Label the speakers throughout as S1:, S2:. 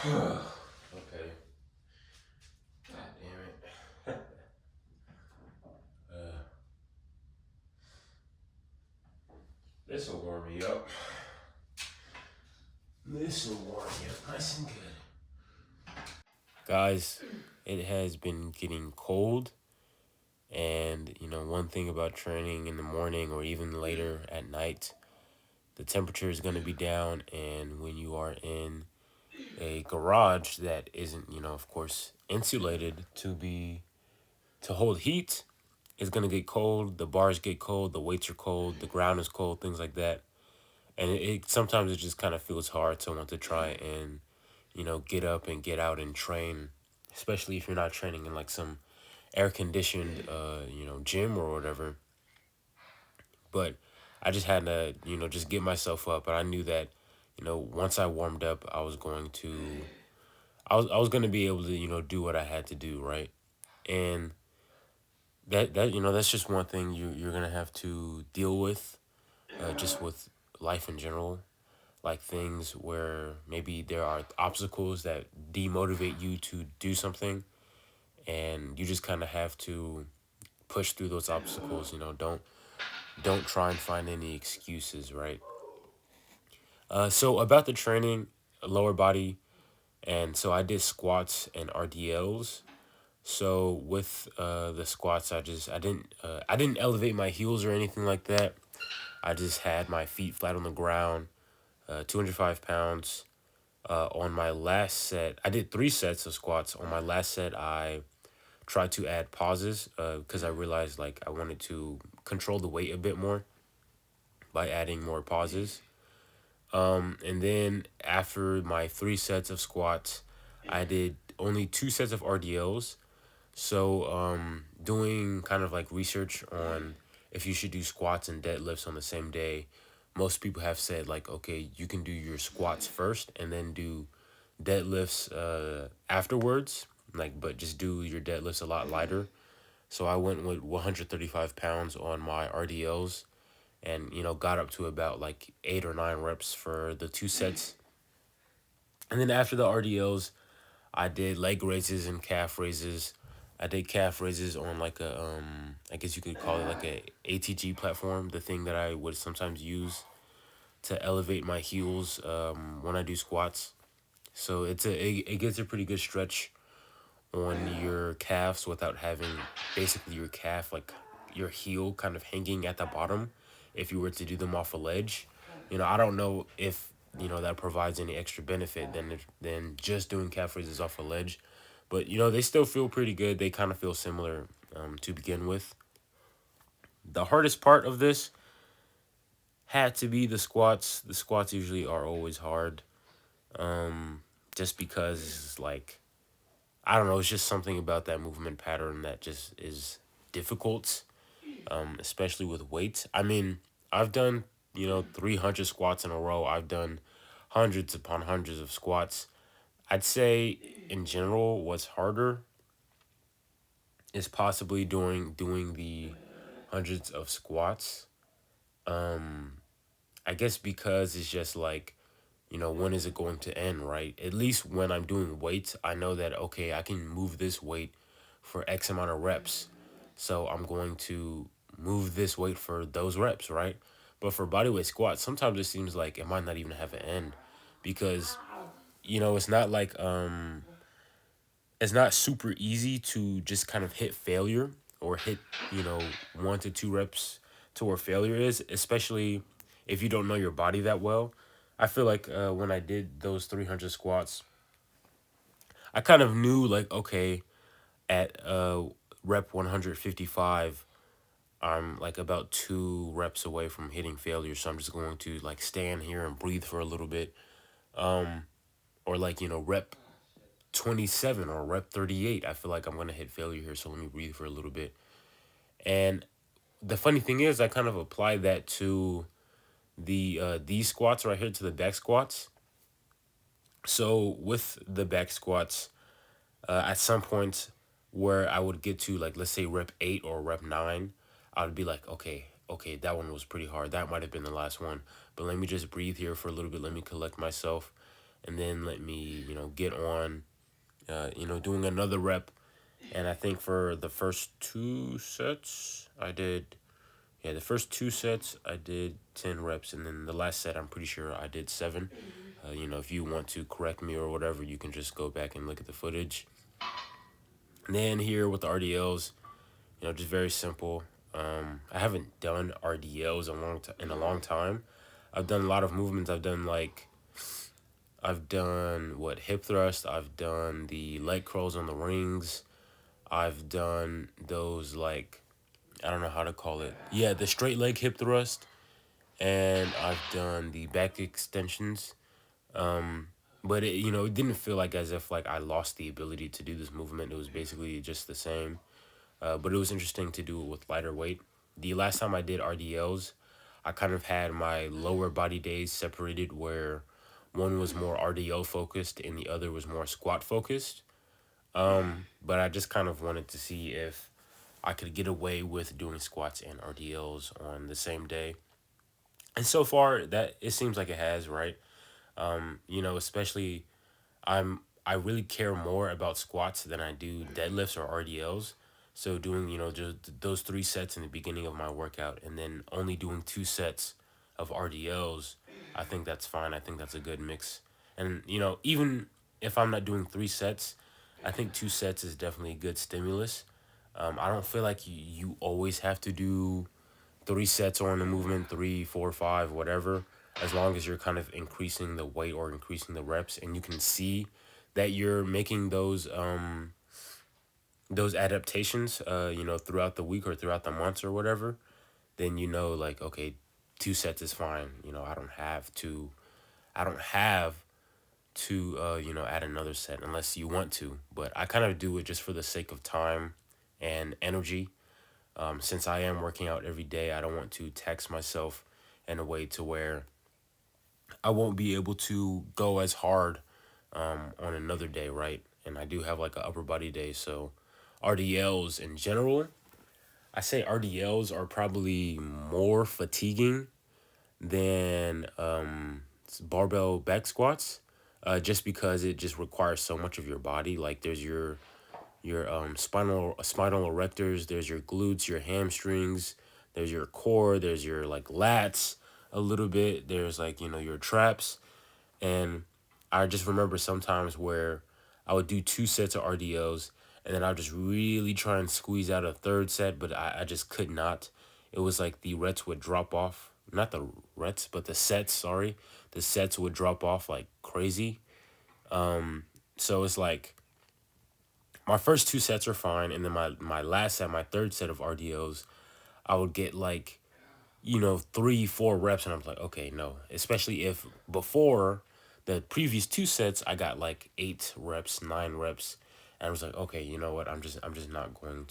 S1: Okay. God damn it. uh, this will warm me up. This will warm me up nice and good. Guys, it has been getting cold. And, one thing about training in the morning or even later at night, the temperature is going to be down. And when you are in a garage that isn't, of course, insulated to hold heat, it's going to get cold. The bars get cold. The weights are cold. The ground is cold, things like that. And sometimes it just kind of feels hard to want to try and, get up and get out and train, especially if you're not training in like some air conditioned, gym or whatever. But I just had to, just get myself up. But I knew that, once I warmed up, I was going to be able to, do what I had to do, right? And that's just one thing you're going to have to deal with, just with life in general. Like things where maybe there are obstacles that demotivate you to do something, and you just kind of have to push through those obstacles. Don't try and find any excuses, right? So about the training, lower body, and so I did squats and RDLs. So with the squats, I didn't elevate my heels or anything like that. I just had my feet flat on the ground, 205 pounds. On my last set, I did 3 sets of squats. On my last set, I tried to add pauses because I realized like I wanted to control the weight a bit more by adding more pauses. And then after my 3 sets of squats, I did only 2 sets of RDLs. So doing kind of like research on if you should do squats and deadlifts on the same day, most people have said like, okay, you can do your squats first and then do deadlifts afterwards. Like, but just do your deadlifts a lot lighter. So I went with 135 pounds on my RDLs and got up to about like 8 or 9 reps for the 2 sets. And then after the RDLs, I did leg raises and calf raises. I did calf raises on like a I guess you could call it like a ATG platform, the thing that I would sometimes use to elevate my heels when I do squats. So it gets a pretty good stretch on your calves without having basically your calf, like your heel, kind of hanging at the bottom if you were to do them off a ledge. I don't know if that provides any extra benefit than just doing calf raises off a ledge, but they still feel pretty good. They kind of feel similar to begin with. The hardest part of this had to be the squats. The squats usually are always hard, just because like I don't know, it's just something about that movement pattern that just is difficult, especially with weights. I mean, I've done, 300 squats in a row. I've done hundreds upon hundreds of squats. I'd say in general, what's harder is possibly doing the hundreds of squats. I guess because it's just like, when is it going to end, right? At least when I'm doing weights, I know that, okay, I can move this weight for X amount of reps. So I'm going to move this weight for those reps, right? But for bodyweight squats, sometimes it seems like it might not even have an end because, it's not like, it's not super easy to just kind of hit failure or hit, 1 to 2 reps to where failure is, especially if you don't know your body that well. I feel like when I did those 300 squats, I kind of knew like, okay, at rep 155, I'm like about 2 reps away from hitting failure. So I'm just going to like stand here and breathe for a little bit. Or like, rep 27 or rep 38. I feel like I'm going to hit failure here. So let me breathe for a little bit. And the funny thing is, I kind of applied that to these squats right here, to the back squats. So with the back squats, at some point where I would get to like, let's say rep 8 or rep 9, I would be like, okay, that one was pretty hard. That might have been the last one, but let me just breathe here for a little bit. Let me collect myself. and then let me, get on, doing another rep. And I think for the first two sets, I did, yeah, the first two sets I did 10 reps, and then the last set I'm pretty sure I did seven. If you want to correct me or whatever, you can just go back and look at the footage. And then here with the RDLs, just very simple. I haven't done RDLs in a long time. I've done a lot of movements. I've done what, hip thrust. I've done the leg curls on the rings. I've done those, like, I don't know how to call it. Yeah, the straight leg hip thrust, and I've done the back extensions. But it didn't feel like as if like I lost the ability to do this movement. It was basically just the same. But it was interesting to do it with lighter weight. The last time I did RDLs, I kind of had my lower body days separated, where one was more RDL focused and the other was more squat focused. But I just kind of wanted to see if I could get away with doing squats and RDLs on the same day. And so far that it seems like it has, right? Especially I really care more about squats than I do deadlifts or RDLs. So doing, just those three sets in the beginning of my workout, and then only doing two sets of RDLs, I think that's fine. I think that's a good mix. And, even if I'm not doing three sets, I think two sets is definitely a good stimulus. I don't feel like you always have to do three sets on the movement, three, four, five, whatever, as long as you're kind of increasing the weight or increasing the reps, and you can see that you're making those adaptations, throughout the week or throughout the months or whatever. Then like, okay, two sets is fine. I don't have to add another set unless you want to. But I kind of do it just for the sake of time and energy. Since I am working out every day, I don't want to tax myself in a way to where I won't be able to go as hard on another day, right? And I do have like a upper body day, so RDLs in general, I say RDLs are probably more fatiguing than barbell back squats, just because it just requires so much of your body. Like there's your spinal erectors, there's your glutes, your hamstrings, there's your core, there's your like lats a little bit, there's like your traps. And I just remember sometimes where I would do two sets of RDOs, and then I would just really try and squeeze out a third set, but I just could not. It was like the reps would drop off. Not the reps, but the sets, sorry. The sets would drop off like crazy. So it's like my first two sets are fine, and then my last set, my third set of RDOs, I would get like, three, four reps, and I was like, okay, no. Especially if before the previous two sets, I got like 8 reps, 9 reps, and I was like, okay, you know what? I'm just not going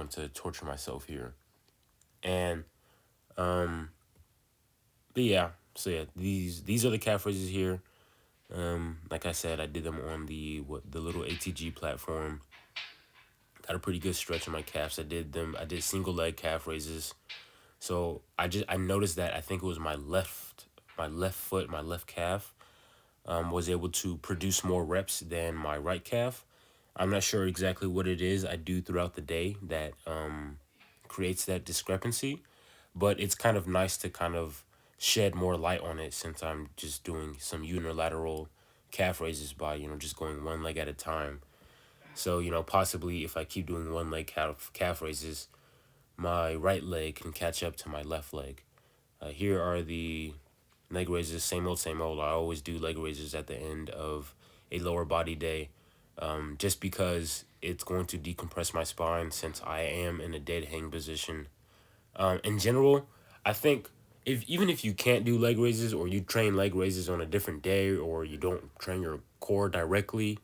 S1: to torture myself here. And but yeah, so yeah, these are the calf raises here. Like I said, I did them on the little ATG platform. Got a pretty good stretch in my calves. I did single leg calf raises. So I noticed that I think it was my left foot, my left calf, was able to produce more reps than my right calf. I'm not sure exactly what it is I do throughout the day that creates that discrepancy, but it's kind of nice to kind of shed more light on it, since I'm just doing some unilateral calf raises by just going one leg at a time. So possibly if I keep doing one leg calf raises, my right leg can catch up to my left leg. Here are the leg raises, same old, same old. I always do leg raises at the end of a lower body day, just because it's going to decompress my spine since I am in a dead hang position. In general, I think even if you can't do leg raises, or you train leg raises on a different day, or you don't train your core directly,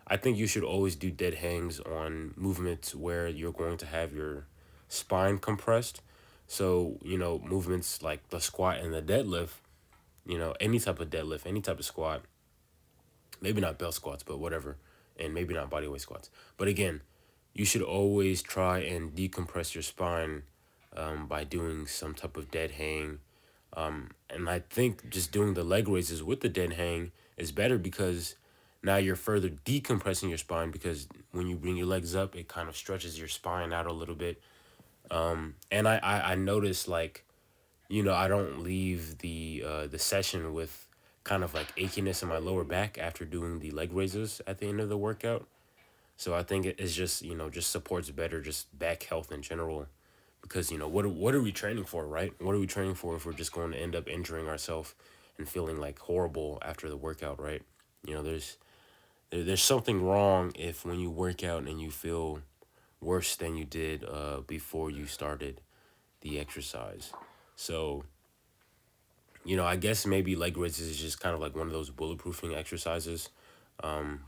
S1: I think you should always do dead hangs on movements where you're going to have your spine compressed. So, movements like the squat and the deadlift, any type of deadlift, any type of squat, maybe not belt squats, but whatever, and maybe not bodyweight squats. But again, you should always try and decompress your spine by doing some type of dead hang, And I think just doing the leg raises with the dead hang is better because now you're further decompressing your spine, because when you bring your legs up, it kind of stretches your spine out a little bit. And I noticed, like, I don't leave the session with kind of like achiness in my lower back after doing the leg raises at the end of the workout. So I think it is just, just supports better just back health in general, because what are we training for, right? What are we training for if we're just going to end up injuring ourselves and feeling like horrible after the workout, right? There's something wrong if when you work out and you feel worse than you did before you started the exercise. So I guess maybe leg raises is just kind of like one of those bulletproofing exercises,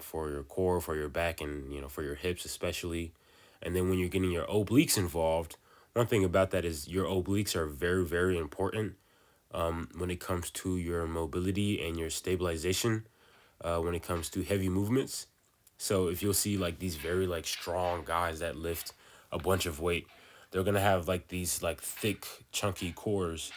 S1: for your core, for your back, and for your hips especially. And then when you're getting your obliques involved, one thing about that is your obliques are very, very important when it comes to your mobility and your stabilization, when it comes to heavy movements. So if you'll see like these very like strong guys that lift a bunch of weight, they're gonna have like these like thick, chunky cores,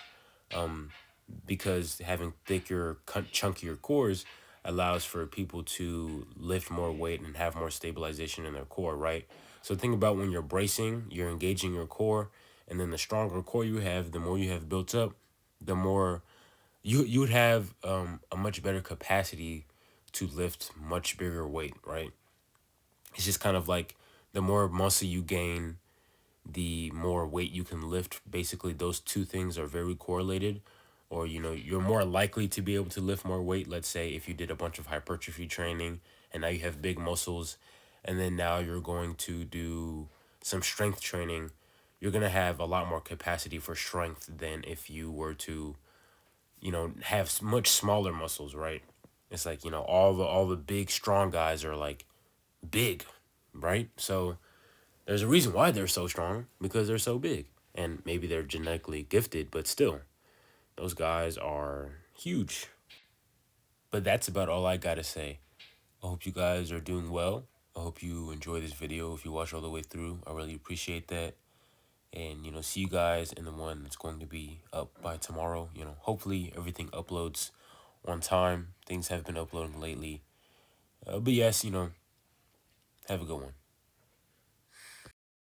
S1: because having thicker, chunkier cores allows for people to lift more weight and have more stabilization in their core, right? So think about when you're bracing, you're engaging your core, and then the stronger core you have, the more you have built up, the more you would have a much better capacity to lift much bigger weight, right? It's just kind of like the more muscle you gain, the more weight you can lift. Basically, those two things are very correlated. Or, you're more likely to be able to lift more weight. Let's say if you did a bunch of hypertrophy training and now you have big muscles, and then now you're going to do some strength training, you're going to have a lot more capacity for strength than if you were to, have much smaller muscles, right? It's like, all the big strong guys are like big, right? So there's a reason why they're so strong, because they're so big. And maybe they're genetically gifted, but still, those guys are huge. But that's about all I gotta say. I hope you guys are doing well. I hope you enjoy this video. If you watch all the way through, I really appreciate that. And, see you guys in the one that's going to be up by tomorrow. Hopefully everything uploads on time. Things have been uploading lately. But yes, have a good one.